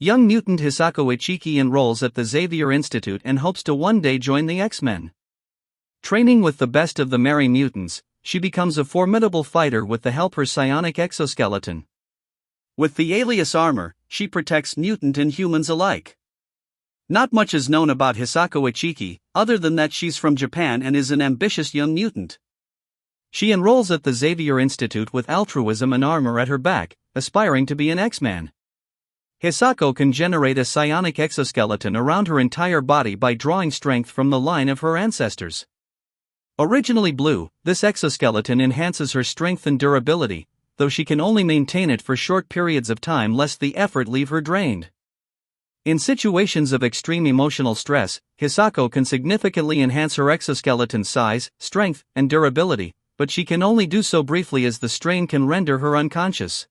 Young mutant Hisako Ichiki enrolls at the Xavier Institute and hopes to one day join the X-Men. Training with the best of the merry mutants, she becomes a formidable fighter with the help of her psionic exoskeleton. With the alias armor, she protects mutant and humans alike. Not much is known about Hisako Ichiki, other than that she's from Japan and is an ambitious young mutant. She enrolls at the Xavier Institute with altruism and armor at her back, aspiring to be an X-Man. Hisako can generate a psionic exoskeleton around her entire body by drawing strength from the line of her ancestors. Originally blue, this exoskeleton enhances her strength and durability, though she can only maintain it for short periods of time lest the effort leave her drained. In situations of extreme emotional stress, Hisako can significantly enhance her exoskeleton's size, strength, and durability, but she can only do so briefly as the strain can render her unconscious.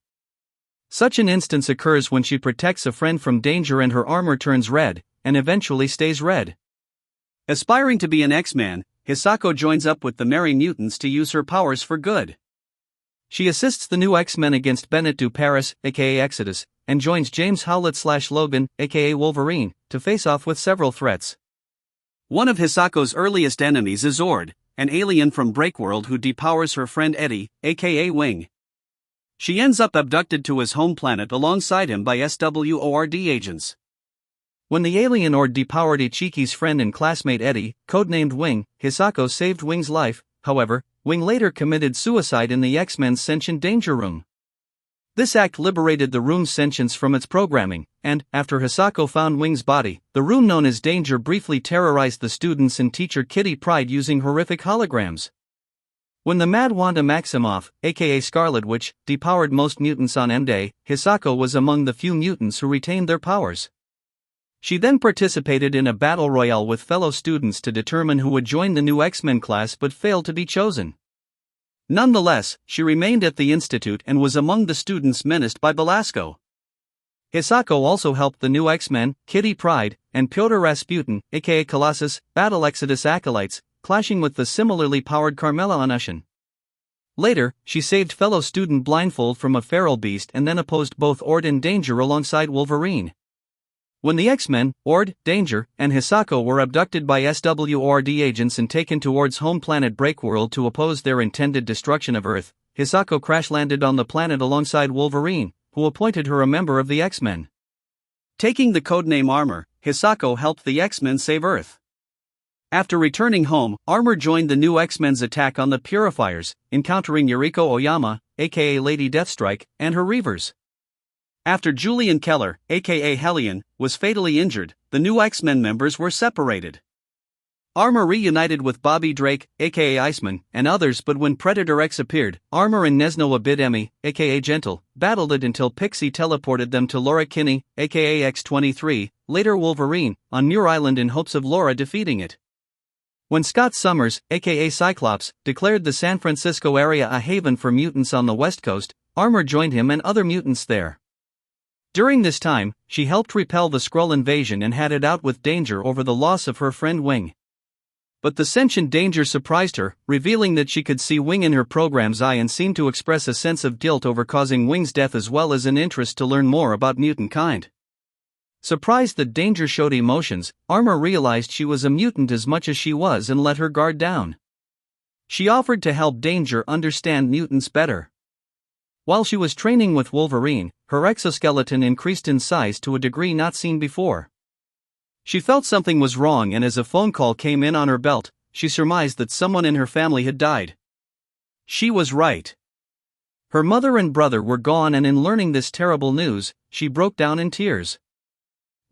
Such an instance occurs when she protects a friend from danger and her armor turns red, and eventually stays red. Aspiring to be an X-Man, Hisako joins up with the merry mutants to use her powers for good. She assists the new X-Men against Bennett du Paris, aka Exodus, and joins James Howlett/Logan, aka Wolverine, to face off with several threats. One of Hisako's earliest enemies is Zord, an alien from Breakworld who depowers her friend Eddie, aka Wing. She ends up abducted to his home planet alongside him by SWORD agents. When the alien Ord depowered Ichiki's friend and classmate Eddie, codenamed Wing, Hisako saved Wing's life. However, Wing later committed suicide in the X-Men's sentient danger room. This act liberated the room's sentience from its programming, and, after Hisako found Wing's body, the room known as Danger briefly terrorized the students and teacher Kitty Pryde using horrific holograms. When the Mad Wanda Maximoff, aka Scarlet Witch, depowered most mutants on M-Day, Hisako was among the few mutants who retained their powers. She then participated in a battle royale with fellow students to determine who would join the new X-Men class but failed to be chosen. Nonetheless, she remained at the institute and was among the students menaced by Belasco. Hisako also helped the new X-Men, Kitty Pryde, and Pyotr Rasputin, aka Colossus, battle Exodus acolytes, clashing with the similarly powered Carmela Onushin. Later, she saved fellow student Blindfold from a feral beast and then opposed both Ord and Danger alongside Wolverine. When the X-Men, Ord, Danger, and Hisako were abducted by SWORD agents and taken towards home planet Breakworld to oppose their intended destruction of Earth, Hisako crash-landed on the planet alongside Wolverine, who appointed her a member of the X-Men. Taking the codename Armor, Hisako helped the X-Men save Earth. After returning home, Armor joined the new X-Men's attack on the Purifiers, encountering Yuriko Oyama, aka Lady Deathstrike, and her Reavers. After Julian Keller, aka Hellion, was fatally injured, the new X-Men members were separated. Armor reunited with Bobby Drake, aka Iceman, and others, but when Predator X appeared, Armor and Nesno Abidemi, aka Gentle, battled it until Pixie teleported them to Laura Kinney, aka X-23, later Wolverine, on Muir Island in hopes of Laura defeating it. When Scott Summers, aka Cyclops, declared the San Francisco area a haven for mutants on the West Coast, Armor joined him and other mutants there. During this time, she helped repel the Skrull invasion and had it out with Danger over the loss of her friend Wing. But the sentient Danger surprised her, revealing that she could see Wing in her program's eye and seemed to express a sense of guilt over causing Wing's death as well as an interest to learn more about mutant kind. Surprised that Danger showed emotions, Armor realized she was a mutant as much as she was and let her guard down. She offered to help Danger understand mutants better. While she was training with Wolverine, her exoskeleton increased in size to a degree not seen before. She felt something was wrong, and as a phone call came in on her belt, she surmised that someone in her family had died. She was right. Her mother and brother were gone, and in learning this terrible news, she broke down in tears.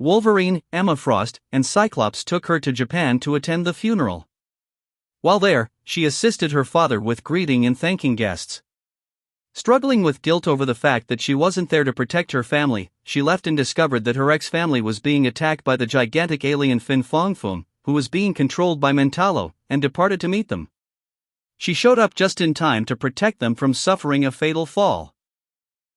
Wolverine, Emma Frost, and Cyclops took her to Japan to attend the funeral. While there, she assisted her father with greeting and thanking guests. Struggling with guilt over the fact that she wasn't there to protect her family, she left and discovered that her ex-family was being attacked by the gigantic alien Fin Fong Foom, who was being controlled by Mentalo, and departed to meet them. She showed up just in time to protect them from suffering a fatal fall.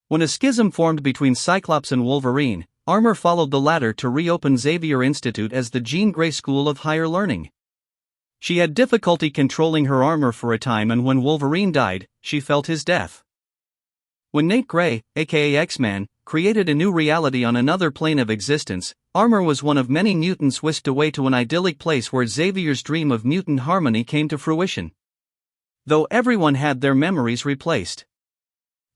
When a schism formed between Cyclops and Wolverine, Armor followed the latter to reopen Xavier Institute as the Jean Grey School of Higher Learning. She had difficulty controlling her armor for a time, and when Wolverine died, she felt his death. When Nate Gray, aka X-Man, created a new reality on another plane of existence. Armor was one of many mutants whisked away to an idyllic place where Xavier's dream of mutant harmony came to fruition. Though everyone had their memories replaced.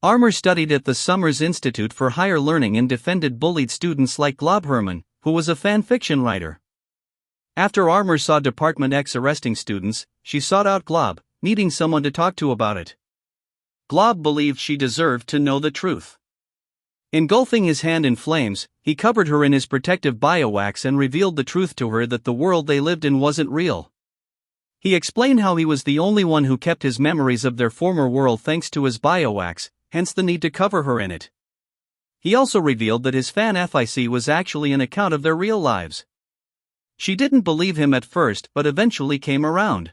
Armor studied at the Summers Institute for Higher Learning and defended bullied students like Glob Herman, who was a fan-fiction writer. After Armor saw Department X arresting students, she sought out Glob, needing someone to talk to about it. Glob believed she deserved to know the truth. Engulfing his hand in flames, he covered her in his protective biowax and revealed the truth to her that the world they lived in wasn't real. He explained how he was the only one who kept his memories of their former world thanks to his biowax, hence the need to cover her in it. He also revealed that his fan FIC was actually an account of their real lives. She didn't believe him at first but eventually came around.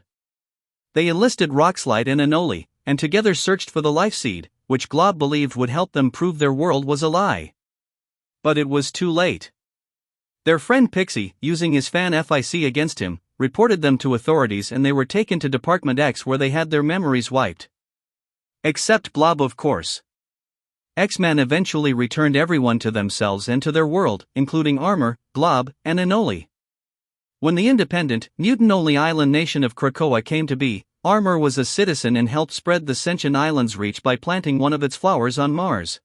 They enlisted Rockslide and Anoli, and together searched for the life seed, which Glob believed would help them prove their world was a lie. But it was too late. Their friend Pixie, using his fan FIC against him, reported them to authorities and they were taken to Department X where they had their memories wiped. Except Glob, of course. X-Men eventually returned everyone to themselves and to their world, including Armor, Glob, and Anoli. When the independent, mutant-only island nation of Krakoa came to be, Armor was a citizen and helped spread the Sentient Island's reach by planting one of its flowers on Mars.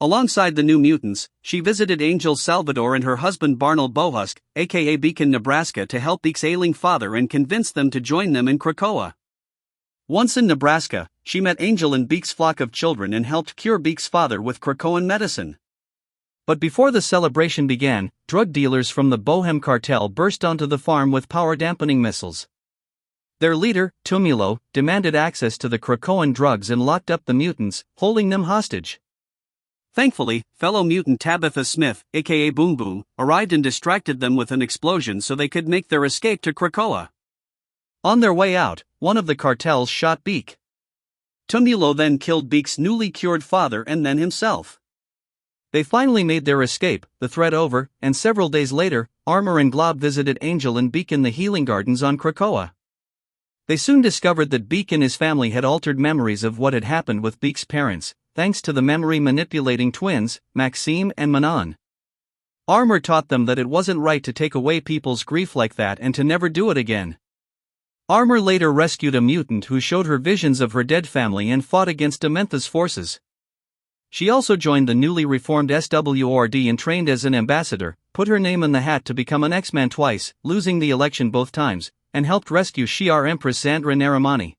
Alongside the New Mutants, she visited Angel Salvador and her husband Barnell Bohusk, aka Beacon, Nebraska, to help Beak's ailing father and convince them to join them in Krakoa. Once in Nebraska, she met Angel and Beak's flock of children and helped cure Beak's father with Krakoan medicine. But before the celebration began, drug dealers from the Bohem cartel burst onto the farm with power-dampening missiles. Their leader, Tumulo, demanded access to the Krakoan drugs and locked up the mutants, holding them hostage. Thankfully, fellow mutant Tabitha Smith, aka Boom Boom, arrived and distracted them with an explosion so they could make their escape to Krakoa. On their way out, one of the cartels shot Beak. Tumulo then killed Beak's newly cured father and then himself. They finally made their escape, the threat over, and several days later, Armor and Glob visited Angel and Beak in the healing gardens on Krakoa. They soon discovered that Beak and his family had altered memories of what had happened with Beak's parents, thanks to the memory-manipulating twins, Maxime and Manon. Armor taught them that it wasn't right to take away people's grief like that and to never do it again. Armor later rescued a mutant who showed her visions of her dead family and fought against Dementa's forces. She also joined the newly reformed SWORD and trained as an ambassador, put her name in the hat to become an X-Man twice, losing the election both times, and helped rescue Shi'ar Empress Xandra Naramani.